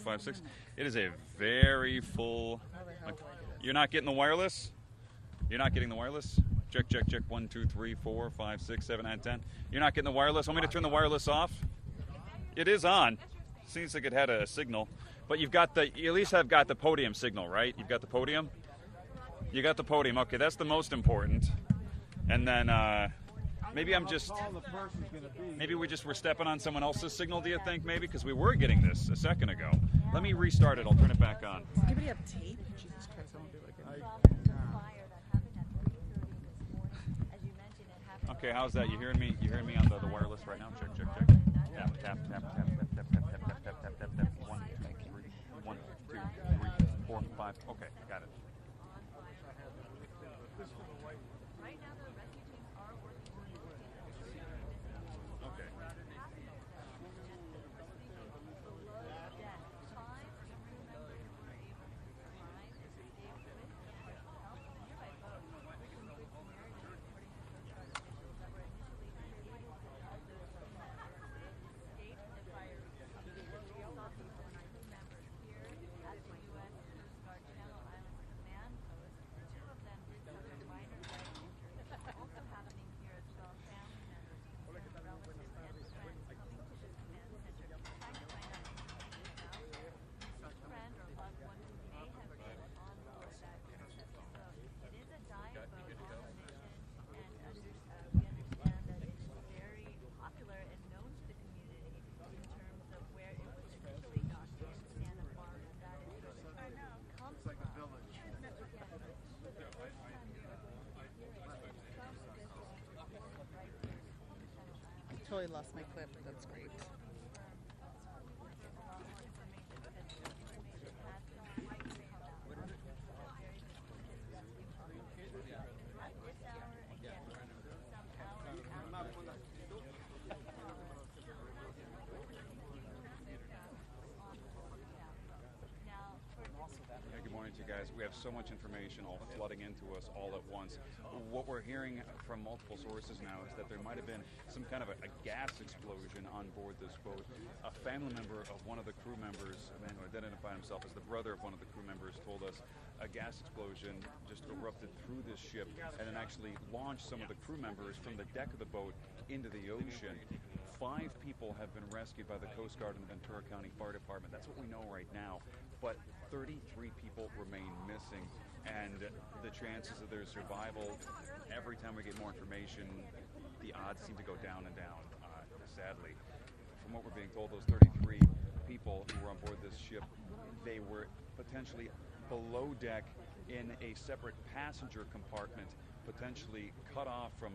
456. It is a very full. You're not getting the wireless? You're not getting the wireless? Check, check, check. 1, 2, 3, 4, 5, 6, 7, 8, 10. You're not getting the wireless? Want me to turn the wireless off? It is on. Seems like it had a signal. But you at least have got the podium signal, right? You've got the podium? You got the podium. Okay, that's the most important. And then maybe we're stepping on someone else's signal, do you think, maybe? Because we were getting this a second ago. Let me restart it. I'll turn it back on. Does anybody have tape? Jesus Christ, I won't do it. Okay, how's that? You hearing me? You hearing me on the wireless right now? Check, check, check. Tap, tap, tap, tap, tap, tap, tap, tap, tap, tap, tap, tap, tap. 1, 2, 3, 4, 5. Okay, got it. Totally lost my clip. That's great. Good morning to you guys. We have so much information all flooding into us all at once. What we're hearing from multiple sources now is that there might have been some kind of a gas explosion on board this boat. A family member of one of the crew members, a man who identified himself as the brother of one of the crew members, told us a gas explosion just erupted through this ship and then actually launched some of the crew members from the deck of the boat into the ocean. 5 people have been rescued by the Coast Guard and the Ventura County Fire Department. That's what we know right now. But 33 people remain missing, and the chances of their survival, every time we get more information, the odds seem to go down and down, sadly. From what we're being told, those 33 people who were on board this ship, they were potentially below deck in a separate passenger compartment, potentially cut off from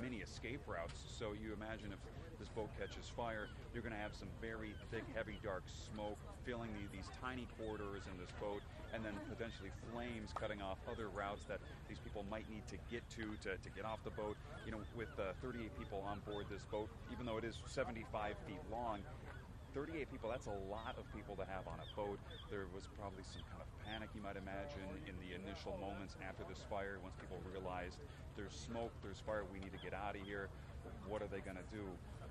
many escape routes. So you imagine if this boat catches fire, you're going to have some very thick, heavy, dark smoke filling these tiny corridors in this boat, and then potentially flames cutting off other routes that these people might need to get to get off the boat. You know, with 38 people on board this boat, even though it is 75 feet long, 38 people, that's a lot of people to have on a boat. There was probably some kind of panic, you might imagine, in the initial moments after this fire, once people realized there's smoke, there's fire, we need to get out of here. What are they going to do?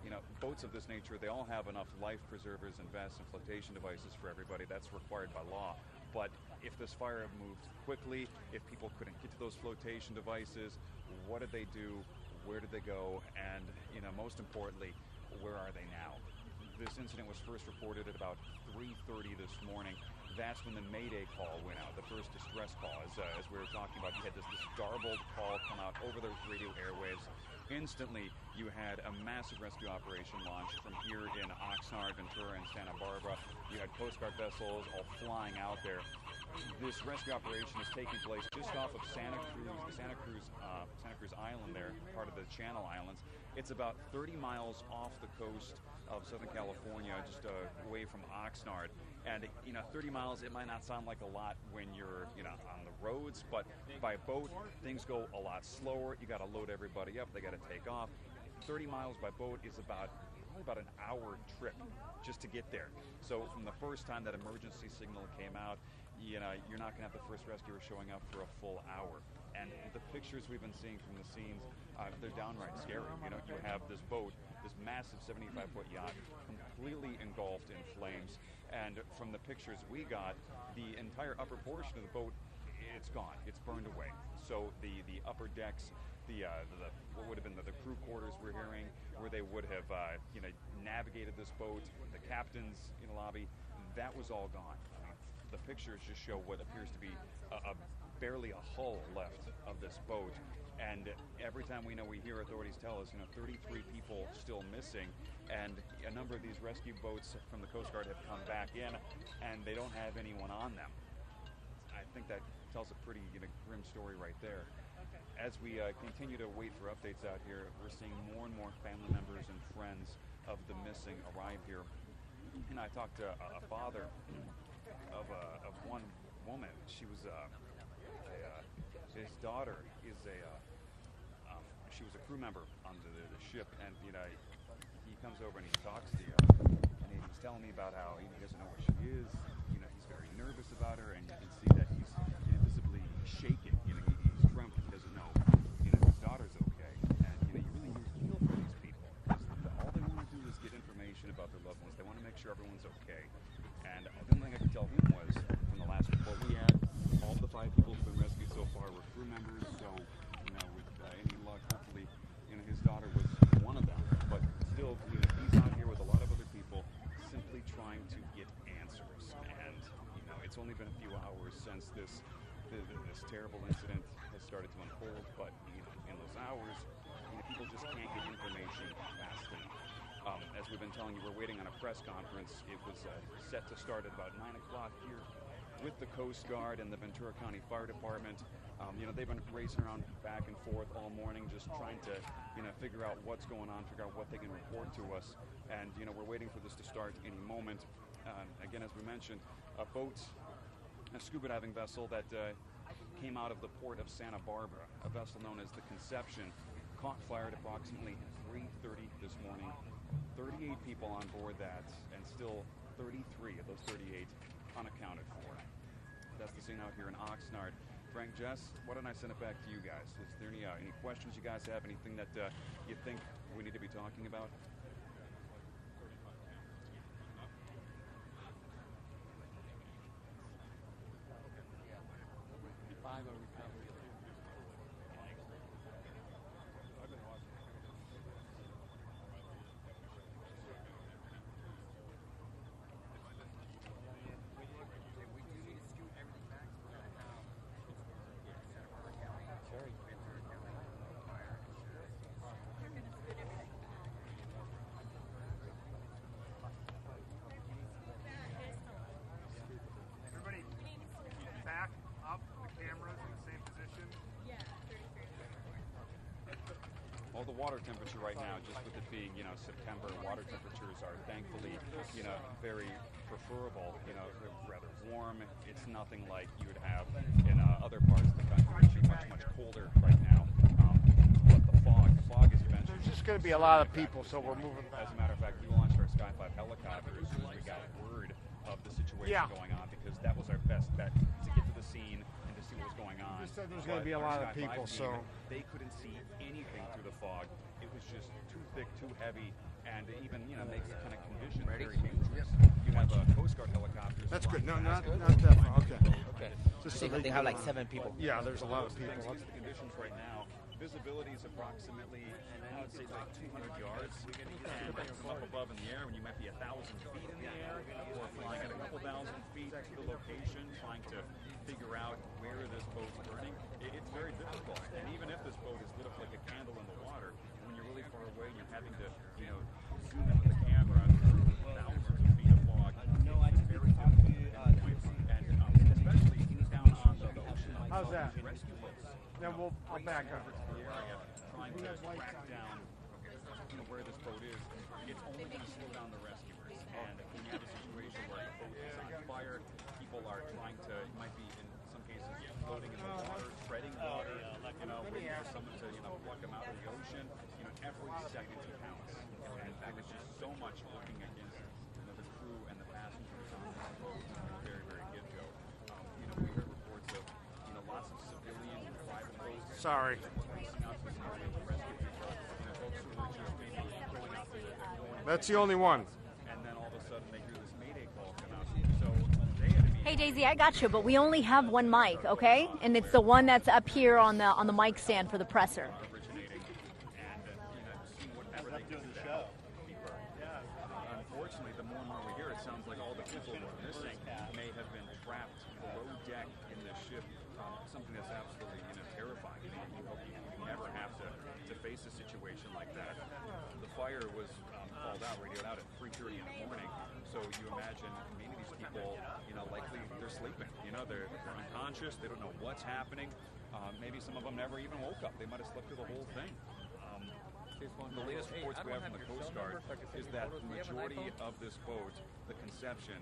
You know, boats of this nature, they all have enough life preservers and vests and flotation devices for everybody. That's required by law. But if this fire moved quickly, if people couldn't get to those flotation devices, what did they do? Where did they go? And, you know, most importantly, where are they now? This incident was first reported at about 3:30 this morning. That's when the Mayday call went out, the first distress call. As we were talking about, you had this garbled call come out over the radio airwaves. Instantly, you had a massive rescue operation launched from here in Oxnard, Ventura, and Santa Barbara. You had Coast Guard vessels all flying out there. This rescue operation is taking place just off of Santa Cruz Island there, part of the Channel Islands. It's about 30 miles off the coast of Southern California, just away from Oxnard. And, you know, 30 miles, it might not sound like a lot when you're, you know, on the roads, but by boat, things go a lot slower. You got to load everybody up. They got to take off. 30 miles by boat is probably about an hour trip just to get there. So from the first time that emergency signal came out, you're not going to have the first rescuer showing up for a full hour. And the pictures we've been seeing from the scenes, they're downright scary. You have this boat, this massive 75-foot yacht, completely engulfed in flames. And from the pictures we got, the entire upper portion of the boat, it's gone. It's burned away. So the upper decks, what would have been the crew quarters we're hearing, where they would have navigated this boat, the captain's lobby, that was all gone. The pictures just show what appears to be barely a hull left of this boat. And every time we hear authorities tell us, 33 people still missing, and a number of these rescue boats from the Coast Guard have come back in, and they don't have anyone on them. I think that tells a pretty grim story right there. As we continue to wait for updates out here, we're seeing more and more family members and friends of the missing arrive here. And I talked to a father of one woman. She was his daughter is she was a crew member on the ship, and he comes over and he talks to you, and he's telling me about how he doesn't know where she is. He's very nervous about her, and you can see that he's visibly shaking. He's trembling. He doesn't know his daughter's okay, and you really feel for these people. All they want to do is get information about their loved ones. They want to make sure everyone's okay. And the only thing I could tell him was, from the last report we had, all the 5 people who've been rescued so far were crew members. So, with any luck, hopefully, his daughter was one of them. But still, he's out here with a lot of other people, simply trying to get answers. And it's only been a few hours since this terrible incident has started to unfold. But in those hours, people just can't get information fast enough. As we've been telling you, we're waiting on a press conference. It was set to start at about 9 o'clock here with the Coast Guard and the Ventura County Fire Department. They've been racing around back and forth all morning, just trying to, figure out what's going on, figure out what they can report to us. And, we're waiting for this to start any moment. Again, as we mentioned, a scuba diving vessel that came out of the port of Santa Barbara, a vessel known as the Conception, caught fire at approximately 3:30 this morning. 38 people on board that, and still 33 of those 38 unaccounted for. That's the scene out here in Oxnard. Frank, Jess, why don't I send it back to you guys? Is there any questions you guys have? Anything that you think we need to be talking about? Well, the water temperature right now, just with it being, September, water temperatures are thankfully, very preferable, rather warm. It's nothing like you would have in other parts of the country, which are much, much colder right now. But the fog, as you mentioned. There's just going to be a lot of people, so we're moving back. As a matter of fact, we launched our Sky 5 helicopter as soon as we got word of the situation going on, because that was our best bet to get to the scene and to see what was going on. You said there's going to be a lot of people, so they couldn't see anything through the fog. It was just too thick, too heavy, and it even makes the kind of conditions very dangerous. You have a Coast Guard helicopter. That's good. No, not that far. Okay. Just so they have like 7 people. Yeah, there's a lot of people. What's the conditions right now? Visibility is approximately, I would say, like 200 yards. And up above in the air, when you might be 1,000 feet in the air, or flying at a couple thousand feet to the location, trying to figure out where this boat's burning. It's very difficult. And even if this boat is lit up like a candle in the water, when you're really far away, you're having to, zoom in with the camera through thousands of feet of fog. It's very difficult to pinpoint. And especially down on the ocean. How's that? Rescue boats. Then I'll back up. Trying to track down where this boat is. It's only going to slow down the rescuers. And when you have a situation where the boat is on fire, people are trying to, it might be in some cases floating in the water, treading water, waiting for someone to, pluck them out of the ocean. Every second counts. And there was just so much looking against the crew and the passengers on this boat. Very, very good, Joe. Sorry. That's the only one. And then all of a sudden they hear this Mayday call come out. So they had to be Hey Daisy, I got you, but we only have one mic, okay? And it's the one that's up here on the mic stand for the presser. originating and see whatever they can do to help people. Unfortunately, the more and more we hear, it sounds like all the people who are missing may have been trapped below deck in this ship. Something that's absolutely terrifying. I mean, you hope you never have to face a situation like that. The fire was called out, radioed out at 3:30 in the morning. So you imagine many of these people, likely they're sleeping. They're unconscious. They don't know what's happening. Maybe some of them never even woke up. They might have slept through the whole thing. The latest reports we have from the Coast Guard is that the majority of this boat, the Conception,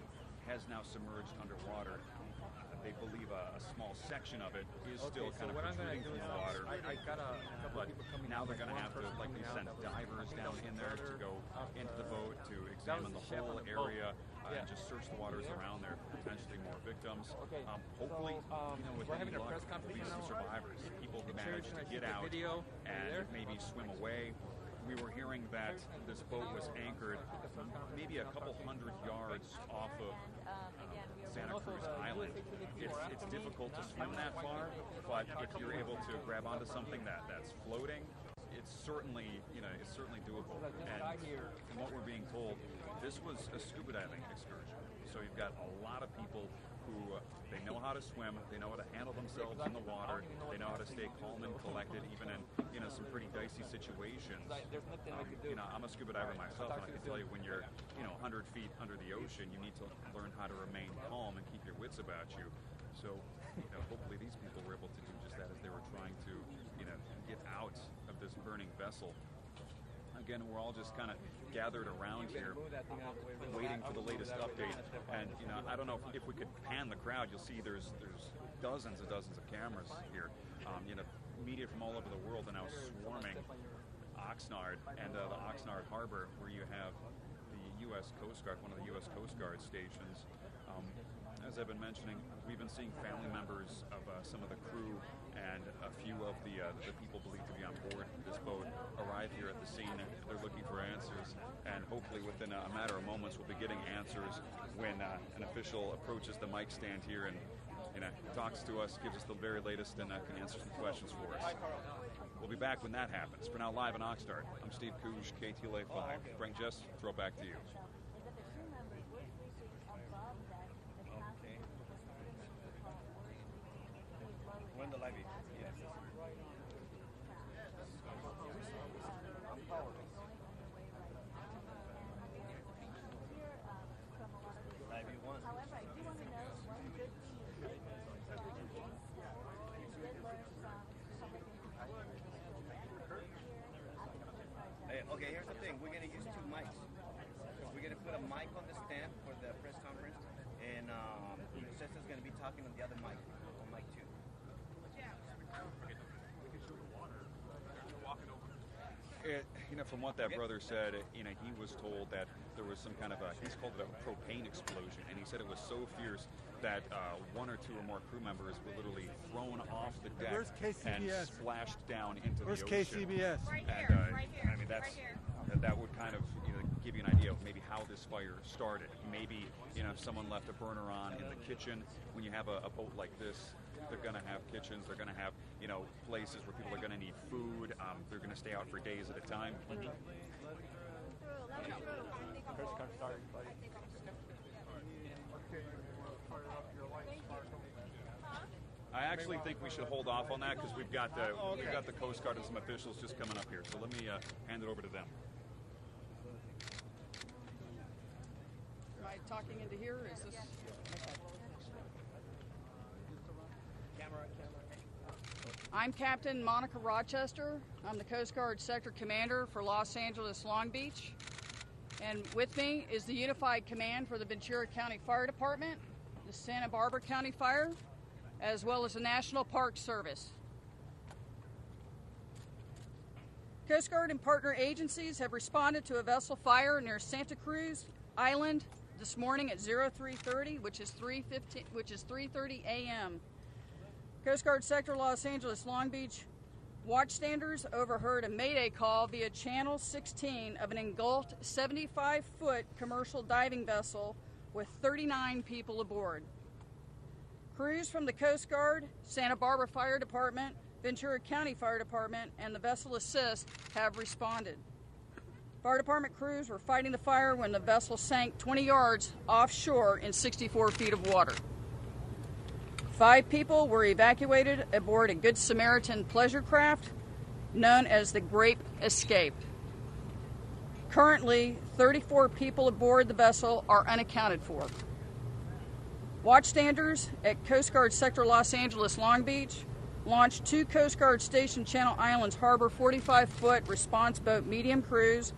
has now submerged underwater. They believe a small section of it is still kind of protruding from the water. But now they're going to have to likely send divers down in there to go into the boat to examine the whole area and just search the waters around there for potentially more victims. Hopefully, with any luck, there'll be some survivors, people who managed to get out and maybe swim away. We were hearing that this boat was anchored maybe a couple hundred yards off of Santa Cruz Island. It's difficult to swim that far, but if you're able to grab onto something that's floating, it's certainly doable. And from what we're being told, this was a scuba diving excursion. So you've got a lot of people who they know how to swim, they know how to handle themselves in the water, they know how to stay calm and collected even in some pretty dicey situations. I'm a scuba diver myself, and I can tell you when you're 100 feet under the ocean, you need to learn how to remain calm and keep your wits about you. So hopefully these people were able to do just that as they were trying to get out of this burning vessel. Again, we're all just kind of gathered around here, waiting for the latest update. And I don't know if we could pan the crowd. You'll see there's dozens and dozens of cameras here. Media from all over the world are now swarming Oxnard and the Oxnard Harbor, where you have the U.S. Coast Guard, one of the U.S. Coast Guard stations. As I've been mentioning, we've been seeing family members of some of the crew and a few of the people believed to be on board this boat arrive here at the scene. They're looking for answers, and hopefully within a matter of moments we'll be getting answers when an official approaches the mic stand here and talks to us, gives us the very latest, and can answer some questions for us. We'll be back when that happens. For now, live in Oxnard, I'm Steve Cooge, KTLA 5. Frank Jess, throw it back to you. When the live is. Yes. Live you want. However, I do want to know one good thing you did learn Okay, here's the thing. We're going to use two mics. We're going to put a mic on the stand for the press conference, and Cesar's going to be talking on the other mic, on mic 2. From what that brother said, he was told that there was some kind of he's called it a propane explosion, and he said it was so fierce that one or two or more crew members were literally thrown off the deck and splashed down into the ocean. Where's KCBS? Right here. I mean, that would kind of give you an idea of maybe how this fire started. Maybe if someone left a burner on in the kitchen. When you have a boat like this, they're going to have kitchens. They're going to have places where people are going to need food. They're going to stay out for days at a time. I actually think we should hold off on that because we've got the Coast Guard and some officials just coming up here. So let me hand it over to them. Am I talking into here? Or is this? I'm Captain Monica Rochester. I'm the Coast Guard Sector Commander for Los Angeles Long Beach. And with me is the Unified Command for the Ventura County Fire Department, the Santa Barbara County Fire, as well as the National Park Service. Coast Guard and partner agencies have responded to a vessel fire near Santa Cruz Island this morning at 03:30, which is 3:30 a.m. Coast Guard Sector Los Angeles Long Beach Watchstanders overheard a mayday call via Channel 16 of an engulfed 75-foot commercial diving vessel with 39 people aboard. Crews from the Coast Guard, Santa Barbara Fire Department, Ventura County Fire Department, and the Vessel Assist have responded. Fire department crews were fighting the fire when the vessel sank 20 yards offshore in 64 feet of water. 5 people were evacuated aboard a Good Samaritan pleasure craft known as the Grape Escape. Currently, 34 people aboard the vessel are unaccounted for. Watchstanders at Coast Guard Sector Los Angeles Long Beach launched 2 Coast Guard Station Channel Islands Harbor 45-foot response boat medium cruise,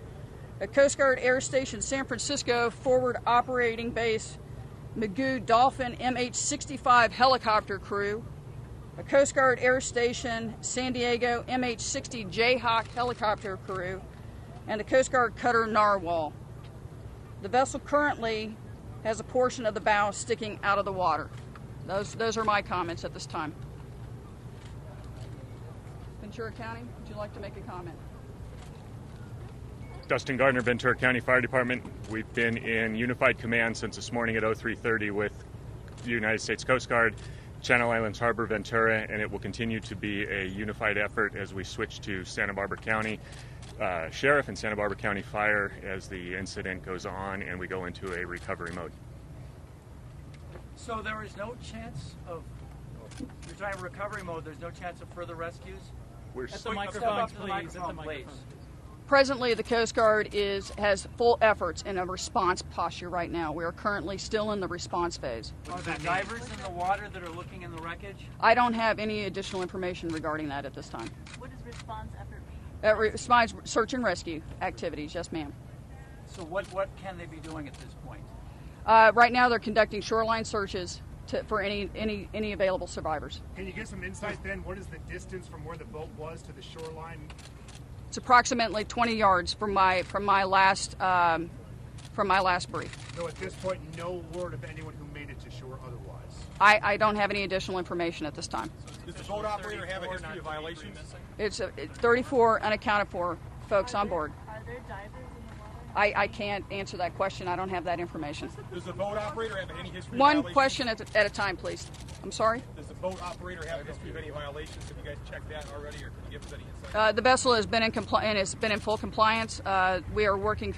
a Coast Guard Air Station San Francisco Forward Operating Base Magoo Dolphin MH-65 helicopter crew, a Coast Guard Air Station San Diego MH-60 Jayhawk helicopter crew, and the Coast Guard cutter Narwhal. The vessel currently has a portion of the bow sticking out of the water. Those are my comments at this time. Ventura County, would you like to make a comment? Dustin Gardner, Ventura County Fire Department. We've been in unified command since this morning at 03:30 with the United States Coast Guard, Channel Islands Harbor, Ventura, and it will continue to be a unified effort as we switch to Santa Barbara County Sheriff and Santa Barbara County Fire as the incident goes on and we go into a recovery mode. So there is no chance of, you're talking recovery mode, there's no chance of further rescues? We're At the microphone, please. Presently, the Coast Guard has full efforts in a response posture right now. We are currently still in the response phase. Are there divers in the water that are looking in the wreckage? I don't have any additional information regarding that at this time. What does response effort mean? Response search and rescue activities, yes ma'am. So what can they be doing at this point? Right now they're conducting shoreline searches for any available survivors. Can you give some insight then? What is the distance from where the boat was to the shoreline? It's approximately 20 yards from my last brief. So at this point, no word of anyone who made it to shore otherwise? I don't have any additional information at this time. Does the boat operator have a history of violations? It's 34 unaccounted for folks on board. Are there divers in the water? I can't answer that question. I don't have that information. Does the boat operator have any history of One violations? question at a time, please. I'm sorry? Does the boat operator have a history of any violations? Have you guys checked that already, or can you give us any insight? The vessel has been in full compliance. We are working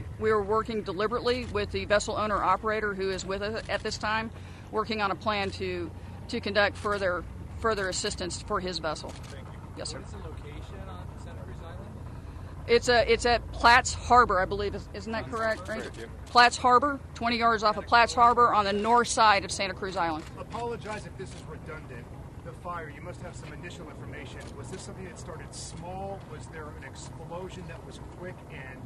deliberately with the vessel owner operator who is with us at this time, working on a plan to conduct further assistance for his vessel. Thank you. Yes, sir. What is the location on Santa Cruz Island? It's at Platts Harbor, I believe. Isn't that correct, Ranger? Platts Harbor, 20 yards off of Platts Harbor on the north side of Santa Cruz Island. Apologize if this is redundant. The fire, you must have some initial information. Was this something that started small? Was there an explosion that was quick and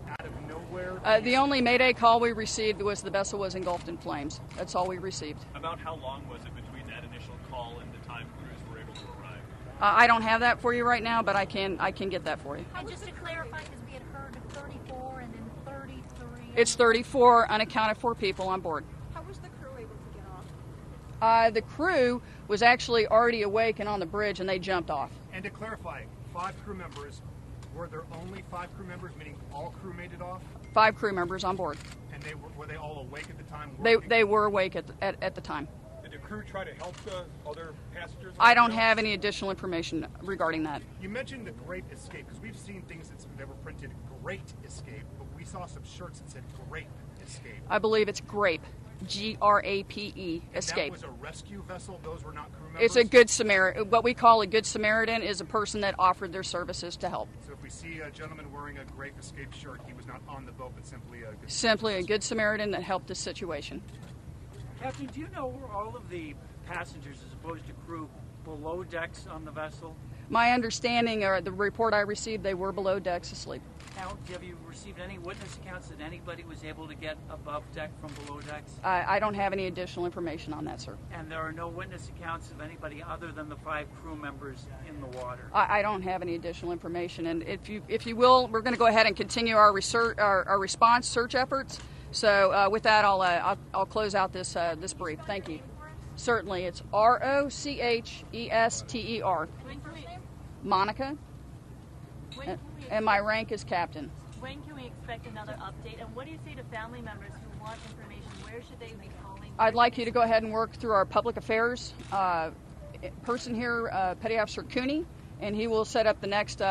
out of nowhere? The only mayday call we received was the vessel was engulfed in flames. That's all we received. About how long was it between that initial call and the time crews were able to arrive? I don't have that for you right now, but I can get that for you. And just to clarify, because we had heard of 34 and then 33. It's 34 unaccounted for people on board. How was the crew able to get off? The crew was actually already awake and on the bridge, and they jumped off. And to clarify, 5 crew members, were there only 5 crew members, meaning all crew made it off? 5 crew members on board. And were they all awake at the time? They were awake at the time. Did the crew try to help the other passengers? I don't have any additional information regarding that. You mentioned the Great Escape, because we've seen things that were printed Great Escape, but we saw some shirts that said Grape Escape. I believe it's Grape, Grape, Escape. That was a rescue vessel? Those were not crew members? It's a Good Samaritan. What we call a Good Samaritan is a person that offered their services to help. So if we see a gentleman wearing a Grape Escape shirt, he was not on the boat, but simply a Good Samaritan that helped the situation. Captain, do you know were all of the passengers as opposed to crew below decks on the vessel? My understanding, or the report I received, they were below decks asleep. Now, have you received any witness accounts that anybody was able to get above deck from below decks? I don't have any additional information on that, sir. And there are no witness accounts of anybody other than the 5 crew members in the water? I don't have any additional information. And if you will, we're going to go ahead and continue our research, our response search efforts. So with that, I'll close out this brief. Thank you. Certainly, it's Rochester. Monica, and my rank is captain. When can we expect another update? And what do you say to family members who want information? Where should they be calling? I'd like you to go ahead and work through our public affairs person here, Petty Officer Cooney, and he will set up the next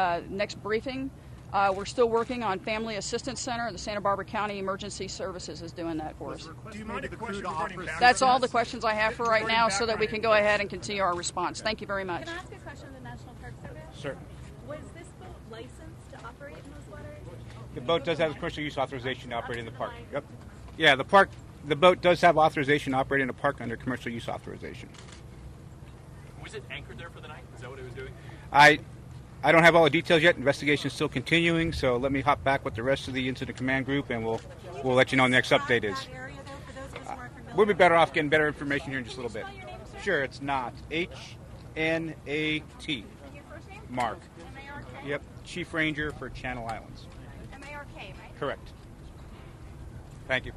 briefing. We're still working on Family Assistance Center. The Santa Barbara County Emergency Services is doing that for us. Do you mind a question regarding That's all the questions I have for right now, so that we can go ahead and continue our response. Thank you very much. Can I ask a question of the National Park Service? Certainly. Was this boat licensed to operate in those waters? The boat does have a commercial use authorization to operate in the park. Yep. Yeah, the boat does have authorization to operate in the park under commercial use authorization. Was it anchored there for the night? Is that what it was doing? I don't have all the details yet. Investigation is still continuing, so let me hop back with the rest of the incident command group, and we'll let you know when the next update is. We'll be better off getting better information here in just a little bit. Sure, it's not. H-N-A-T. Mark. M-A-R-K? Yep, Chief Ranger for Channel Islands. M-A-R-K, right? Correct. Thank you.